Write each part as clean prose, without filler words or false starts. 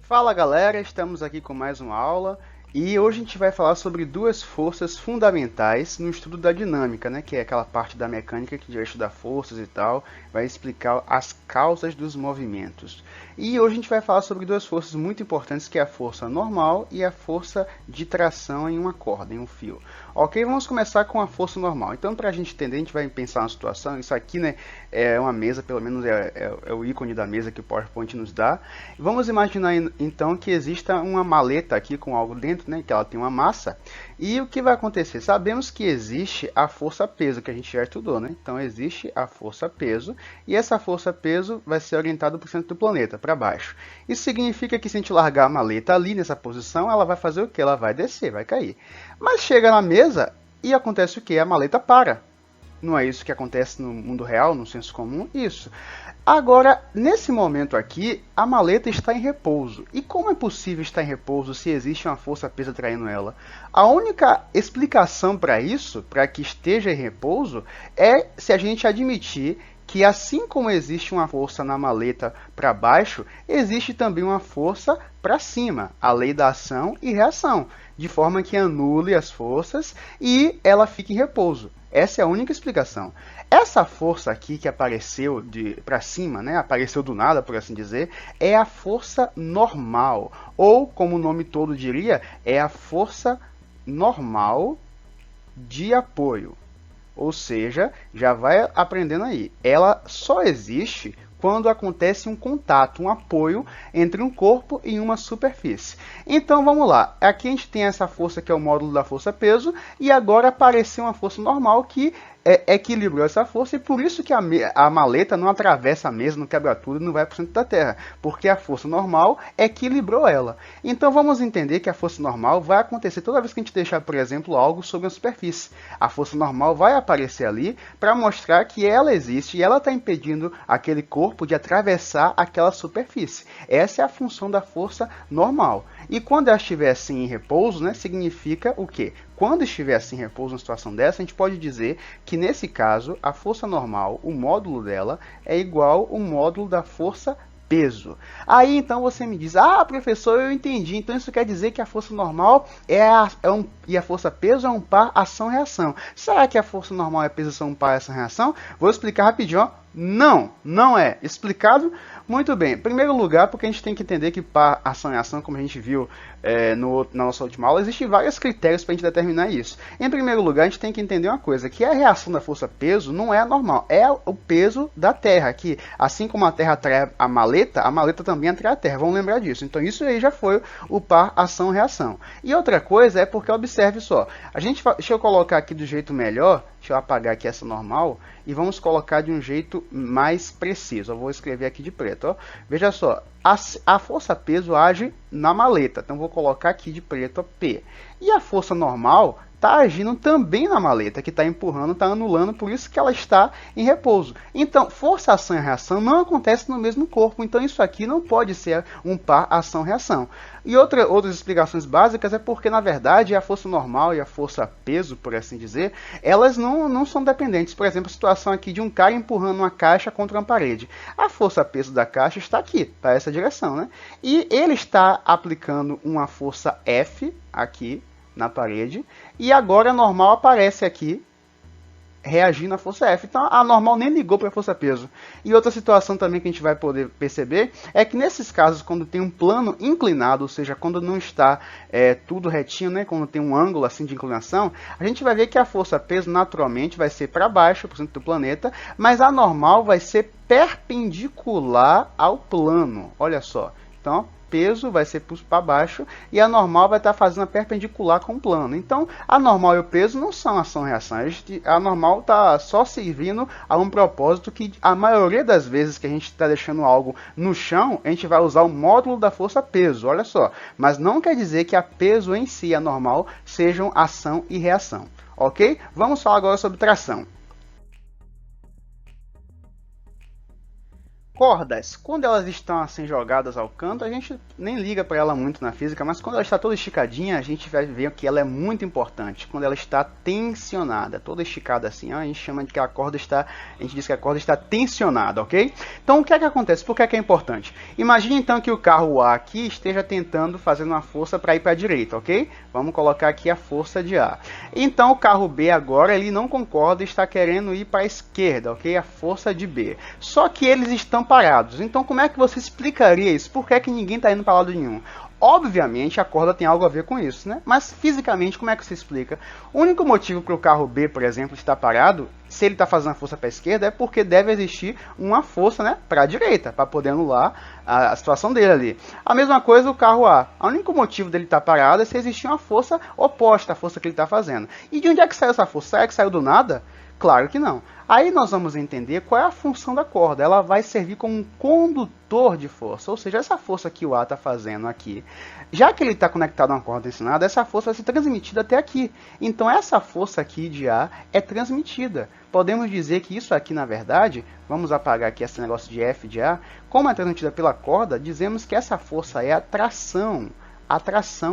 Fala galera, estamos aqui com mais uma aula e hoje a gente vai falar sobre duas forças fundamentais no estudo da dinâmica, né? Que é aquela parte da mecânica que já estuda forças e tal, vai explicar as causas dos movimentos. E hoje a gente vai falar sobre duas forças muito importantes, que é a força normal e a força de tração em uma corda, em um fio. Ok, vamos começar com a força normal. Então, para a gente entender, a gente vai pensar uma situação. Isso aqui, né, é uma mesa, pelo menos é o ícone da mesa que o PowerPoint nos dá. Vamos imaginar então que exista uma maleta aqui com algo dentro, né, que ela tem uma massa. E o que vai acontecer? Sabemos que existe a força-peso, que a gente já estudou, né? Então, existe a força-peso, e essa força-peso vai ser orientada para o centro do planeta, para baixo. Isso significa que se a gente largar a maleta ali nessa posição, ela vai fazer o quê? Ela vai descer, vai cair. Mas chega na mesa e acontece o quê? A maleta para. Não é isso que acontece no mundo real, no senso comum? Isso. Agora, nesse momento aqui, a maleta está em repouso. E como é possível estar em repouso se existe uma força-peso atraindo ela? A única explicação para isso, para que esteja em repouso, é se a gente admitir que assim como existe uma força na maleta para baixo, existe também uma força para cima, a lei da ação e reação, de forma que anule as forças e ela fique em repouso. Essa é a única explicação. Essa força aqui que apareceu para cima, né, apareceu do nada, por assim dizer, é a força normal, ou como o nome todo diria, é a força normal de apoio. Ou seja, já vai aprendendo aí. Ela só existe quando acontece um contato, um apoio entre um corpo e uma superfície. Então vamos lá. Aqui a gente tem essa força que é o módulo da força-peso e agora apareceu uma força normal que equilibrou essa força e por isso que a maleta não atravessa a mesa, não quebra tudo e não vai para o centro da Terra, porque a força normal equilibrou ela. Então vamos entender que a força normal vai acontecer toda vez que a gente deixar, por exemplo, algo sobre a superfície. A força normal vai aparecer ali para mostrar que ela existe e ela está impedindo aquele corpo de atravessar aquela superfície. Essa é a função da força normal. E quando ela estiver assim em repouso, né, significa o quê? Quando estiver assim em repouso numa situação dessa, a gente pode dizer que nesse caso a força normal, o módulo dela, é igual ao módulo da força peso. Aí então você me diz, professor, eu entendi, então isso quer dizer que a força normal e a força peso é um par ação-reação. Será que a força normal e a peso são um par ação-reação? Vou explicar rapidinho, ó. Não, não é. Explicado? Muito bem. Em primeiro lugar, porque a gente tem que entender que par ação e ação, como a gente viu na nossa última aula, existem vários critérios para a gente determinar isso. Em primeiro lugar, a gente tem que entender uma coisa, que a reação da força-peso não é normal, é o peso da Terra, que assim como a Terra atrai a maleta também atrai a Terra. Vamos lembrar disso. Então isso aí já foi o par ação-reação. E outra coisa é porque, observe só, deixa eu colocar aqui do jeito melhor, deixa eu apagar aqui essa normal, e vamos colocar de um jeito mais preciso. Eu vou escrever aqui de preto. Ó. Veja só, a força-peso age na maleta. Então, vou colocar aqui de preto P. E a força normal está agindo também na maleta, que está empurrando, está anulando, por isso que ela está em repouso. Então, força, ação e reação não acontece no mesmo corpo. Então, isso aqui não pode ser um par ação-reação. E outras explicações básicas é porque, na verdade, a força normal e a força peso, por assim dizer, elas não são dependentes. Por exemplo, a situação aqui de um cara empurrando uma caixa contra uma parede. A força peso da caixa está aqui, para essa direção, né? E ele está aplicando uma força F aqui na parede, e agora a normal aparece aqui, reagindo à força F. Então a normal nem ligou para a força peso. E outra situação também que a gente vai poder perceber é que nesses casos, quando tem um plano inclinado, ou seja, quando não está tudo retinho, né, quando tem um ângulo assim de inclinação, a gente vai ver que a força peso naturalmente vai ser para baixo, por centro do planeta, mas a normal vai ser perpendicular ao plano. Olha só. Então, peso vai ser para baixo e a normal vai estar fazendo perpendicular com o plano. Então, a normal e o peso não são ação-reação. A normal está só servindo a um propósito que a maioria das vezes que a gente está deixando algo no chão, a gente vai usar o módulo da força-peso, olha só. Mas não quer dizer que a peso em si, a normal, sejam ação e reação. Ok? Vamos falar agora sobre tração. Cordas, quando elas estão assim jogadas ao canto, a gente nem liga para ela muito na física, mas quando ela está toda esticadinha, a gente vai ver que ela é muito importante. Quando ela está tensionada, toda esticada assim, ó, a gente chama de que a corda está, a gente diz que a corda está tensionada, ok? Então o que é que acontece? Por que é importante? Imagine então que o carro A aqui esteja tentando fazer uma força para ir para a direita, ok? Vamos colocar aqui a força de A. Então o carro B agora ele não concorda e está querendo ir para a esquerda, ok? A força de B. Só que eles estão parados. Então como é que você explicaria isso? Por que é que ninguém está indo para lado nenhum? Obviamente a corda tem algo a ver com isso, né? Mas fisicamente como é que você explica? O único motivo para o carro B, por exemplo, estar parado, se ele está fazendo a força para a esquerda, é porque deve existir uma força, né, para a direita, para poder anular a situação dele ali. A mesma coisa o carro A. O único motivo dele estar parado é se existir uma força oposta à força que ele está fazendo. E de onde é que saiu essa força? Será que saiu do nada? Claro que não. Aí nós vamos entender qual é a função da corda. Ela vai servir como um condutor de força, ou seja, essa força que o A está fazendo aqui, já que ele está conectado a uma corda tensionada, essa força vai ser transmitida até aqui. Então essa força aqui de A é transmitida. Podemos dizer que isso aqui, na verdade, vamos apagar aqui esse negócio de F de A, como é transmitida pela corda, dizemos que essa força é a tração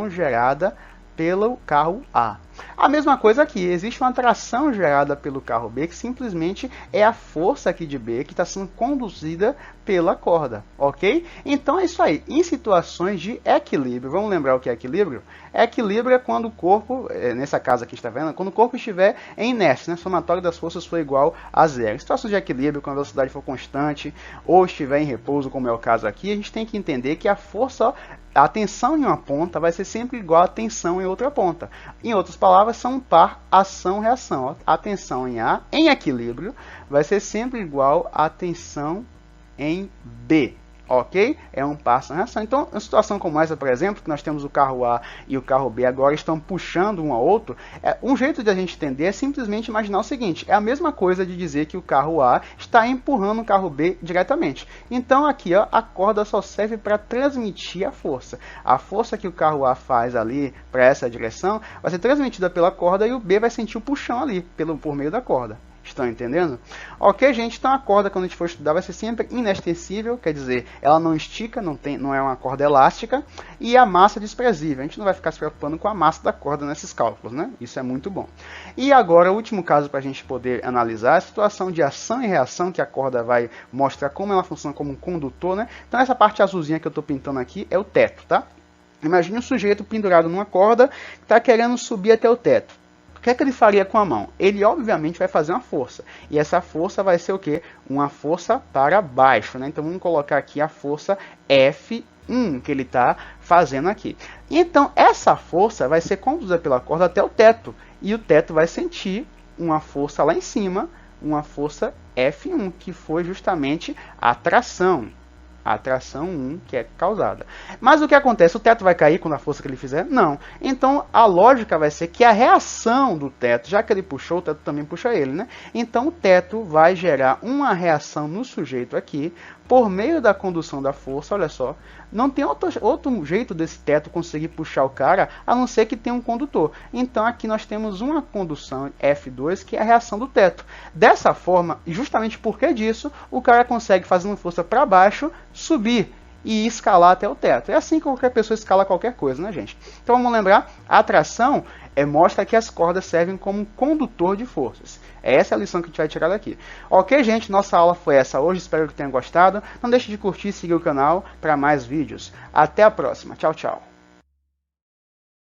gerada pelo carro A. A mesma coisa aqui, existe uma tração gerada pelo carro B, que simplesmente é a força aqui de B que está sendo conduzida pela corda, ok? Então é isso aí, em situações de equilíbrio, vamos lembrar o que é equilíbrio? Equilíbrio é quando o corpo, nessa casa aqui está vendo, quando o corpo estiver em inércia, né? Somatório das forças for igual a zero. Em situações de equilíbrio, quando a velocidade for constante ou estiver em repouso, como é o caso aqui, a gente tem que entender que a força, a tensão em uma ponta vai ser sempre igual à tensão em outra ponta. Em outras palavras, são um par ação-reação. A tensão em A, em equilíbrio, vai ser sempre igual à tensão em B. Ok? É um par ação-reação. Então, uma situação como essa, por exemplo, que nós temos o carro A e o carro B agora estão puxando um ao outro, um jeito de a gente entender é simplesmente imaginar o seguinte, é a mesma coisa de dizer que o carro A está empurrando o carro B diretamente. Então, aqui, ó, a corda só serve para transmitir a força. A força que o carro A faz ali para essa direção vai ser transmitida pela corda e o B vai sentir o puxão ali, por meio da corda. Estão entendendo? Ok, gente? Então a corda, quando a gente for estudar, vai ser sempre inextensível, quer dizer, ela não estica, não é uma corda elástica, e a massa desprezível. A gente não vai ficar se preocupando com a massa da corda nesses cálculos, né? Isso é muito bom. E agora, o último caso para a gente poder analisar é a situação de ação e reação, que a corda vai mostrar como ela funciona como um condutor, né? Então essa parte azulzinha que eu estou pintando aqui é o teto, tá? Imagine um sujeito pendurado numa corda que está querendo subir até o teto. O que é que ele faria com a mão? Ele obviamente vai fazer uma força. E essa força vai ser o quê? Uma força para baixo, né? Então vamos colocar aqui a força F1 que ele está fazendo aqui. Então essa força vai ser conduzida pela corda até o teto. E o teto vai sentir uma força lá em cima, uma força F1, que foi justamente a tração. A tração 1 que é causada. Mas o que acontece? O teto vai cair quando a força que ele fizer? Não. Então a lógica vai ser que a reação do teto, já que ele puxou, o teto também puxa ele, né? Então o teto vai gerar uma reação no sujeito aqui, por meio da condução da força, olha só. Não tem outro jeito desse teto conseguir puxar o cara, a não ser que tenha um condutor. Então aqui nós temos uma condução F2, que é a reação do teto. Dessa forma, justamente por que disso, o cara consegue, fazendo força para baixo, subir e escalar até o teto. É assim que qualquer pessoa escala qualquer coisa, né, gente? Então vamos lembrar, a tração mostra que as cordas servem como condutor de forças. Essa é a lição que a gente vai tirar daqui. Ok, gente? Nossa aula foi essa hoje. Espero que tenham gostado. Não deixe de curtir e seguir o canal para mais vídeos. Até a próxima. Tchau, tchau.